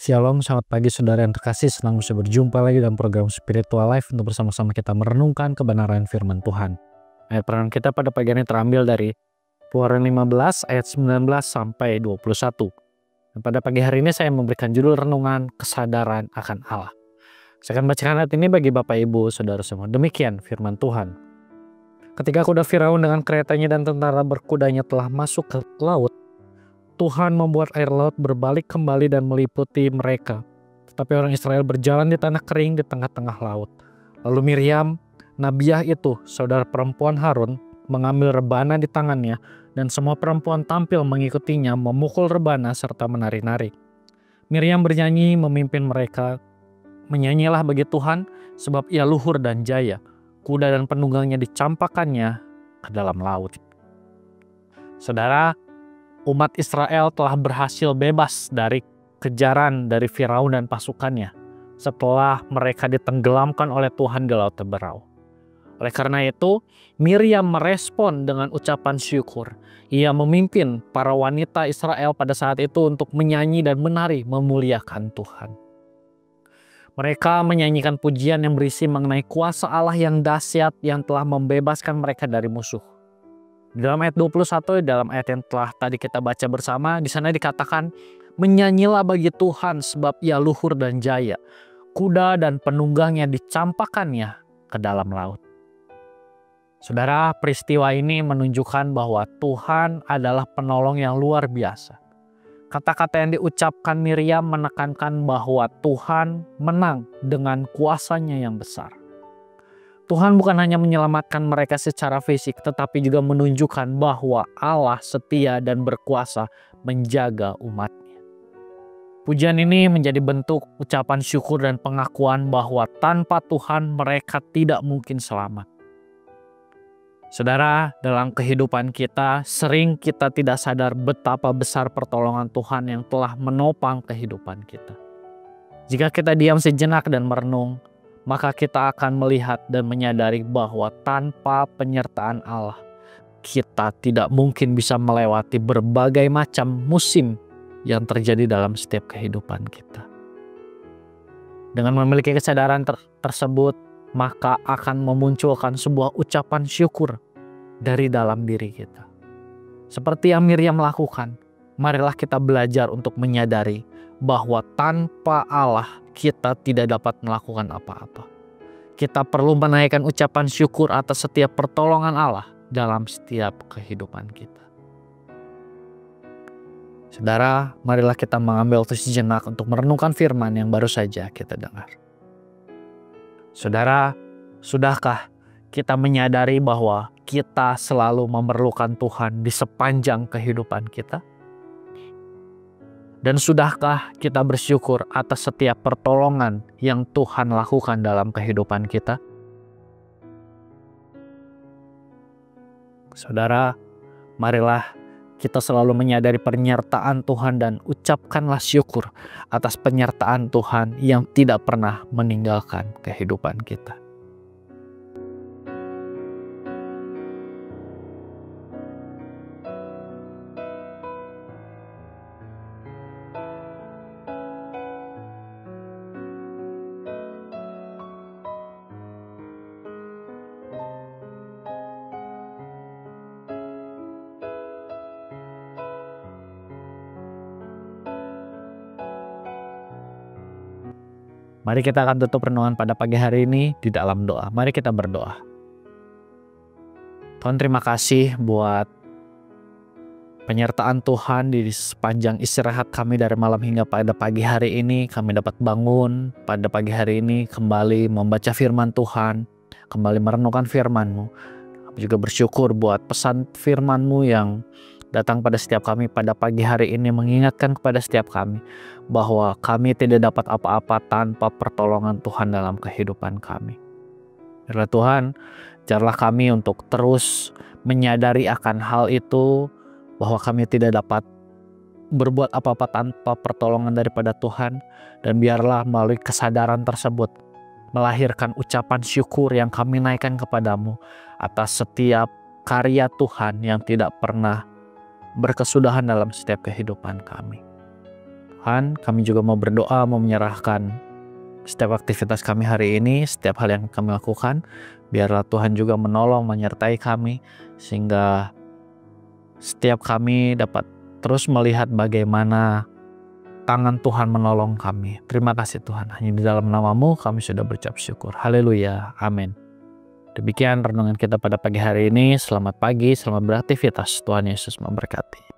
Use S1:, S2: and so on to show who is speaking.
S1: Shalom, selamat pagi saudara yang terkasih. Senang bisa berjumpa lagi dalam program Spiritual Life untuk bersama-sama kita merenungkan kebenaran firman Tuhan. Ayat perenungan kita pada pagi ini terambil dari Keluaran 15 ayat 19 sampai 21. Dan pada pagi hari ini saya memberikan judul renungan kesadaran akan Allah. Saya akan bacakan ayat ini bagi Bapak Ibu Saudara semua. Demikian firman Tuhan. Ketika kuda Firaun dengan keretanya dan tentara berkudanya telah masuk ke laut, Tuhan membuat air laut berbalik kembali dan meliputi mereka. Tetapi orang Israel berjalan di tanah kering di tengah-tengah laut. Lalu Miriam, nabiah itu, saudara perempuan Harun, mengambil rebana di tangannya, dan semua perempuan tampil mengikutinya memukul rebana serta menari-nari. Miriam bernyanyi memimpin mereka, "Menyanyilah bagi Tuhan, sebab ia luhur dan jaya. Kuda dan penunggangnya dicampakkannya ke dalam laut." Saudara, umat Israel telah berhasil bebas dari kejaran dari Firaun dan pasukannya setelah mereka ditenggelamkan oleh Tuhan di Laut Teberau. Oleh karena itu, Miriam merespon dengan ucapan syukur. Ia memimpin para wanita Israel pada saat itu untuk menyanyi dan menari memuliakan Tuhan. Mereka menyanyikan pujian yang berisi mengenai kuasa Allah yang dahsyat yang telah membebaskan mereka dari musuh. Di dalam ayat 21, dalam ayat yang telah tadi kita baca bersama, di sana dikatakan, "Menyanyilah bagi Tuhan sebab ia luhur dan jaya. Kuda dan penunggangnya dicampakkannya ke dalam laut." Saudara, peristiwa ini menunjukkan bahwa Tuhan adalah penolong yang luar biasa. Kata-kata yang diucapkan Miriam menekankan bahwa Tuhan menang dengan kuasanya yang besar. Tuhan bukan hanya menyelamatkan mereka secara fisik, tetapi juga menunjukkan bahwa Allah setia dan berkuasa menjaga umatnya. Pujian ini menjadi bentuk ucapan syukur dan pengakuan bahwa tanpa Tuhan mereka tidak mungkin selamat. Saudara, dalam kehidupan kita, sering kita tidak sadar betapa besar pertolongan Tuhan yang telah menopang kehidupan kita. Jika kita diam sejenak dan merenung, maka kita akan melihat dan menyadari bahwa tanpa penyertaan Allah, kita tidak mungkin bisa melewati berbagai macam musim yang terjadi dalam setiap kehidupan kita. Dengan memiliki kesadaran tersebut, maka akan memunculkan sebuah ucapan syukur dari dalam diri kita. Seperti yang Miriam lakukan, marilah kita belajar untuk menyadari bahwa tanpa Allah kita tidak dapat melakukan apa-apa. Kita perlu menaikkan ucapan syukur atas setiap pertolongan Allah dalam setiap kehidupan kita. Saudara, marilah kita mengambil waktu sejenak untuk merenungkan firman yang baru saja kita dengar. Saudara, sudahkah kita menyadari bahwa kita selalu memerlukan Tuhan di sepanjang kehidupan kita? Dan sudahkah kita bersyukur atas setiap pertolongan yang Tuhan lakukan dalam kehidupan kita? Saudara, marilah kita selalu menyadari penyertaan Tuhan dan ucapkanlah syukur atas penyertaan Tuhan yang tidak pernah meninggalkan kehidupan kita. Mari kita akan tutup renungan pada pagi hari ini di dalam doa. Mari kita berdoa. Tuhan, terima kasih buat penyertaan Tuhan di sepanjang istirahat kami dari malam hingga pada pagi hari ini. Kami dapat bangun pada pagi hari ini kembali membaca firman Tuhan, kembali merenungkan firman-Mu. Kami juga bersyukur buat pesan firman-Mu yang datang pada setiap kami pada pagi hari ini, mengingatkan kepada setiap kami bahwa kami tidak dapat apa-apa tanpa pertolongan Tuhan dalam kehidupan kami. Biarlah Tuhan, ajarlah kami untuk terus menyadari akan hal itu, bahwa kami tidak dapat berbuat apa-apa tanpa pertolongan daripada Tuhan. Dan biarlah melalui kesadaran tersebut melahirkan ucapan syukur yang kami naikkan kepadamu atas setiap karya Tuhan yang tidak pernah berkesudahan dalam setiap kehidupan kami. Tuhan, kami juga mau berdoa, mau menyerahkan setiap aktivitas kami hari ini, setiap hal yang kami lakukan. Biarlah Tuhan juga menolong, menyertai kami, sehingga setiap kami dapat terus melihat bagaimana tangan Tuhan menolong kami. Terima kasih Tuhan, hanya di dalam nama-Mu kami sudah berucap syukur. Haleluya, amin. Demikian renungan kita pada pagi hari ini. Selamat pagi, selamat beraktivitas. Tuhan Yesus memberkati.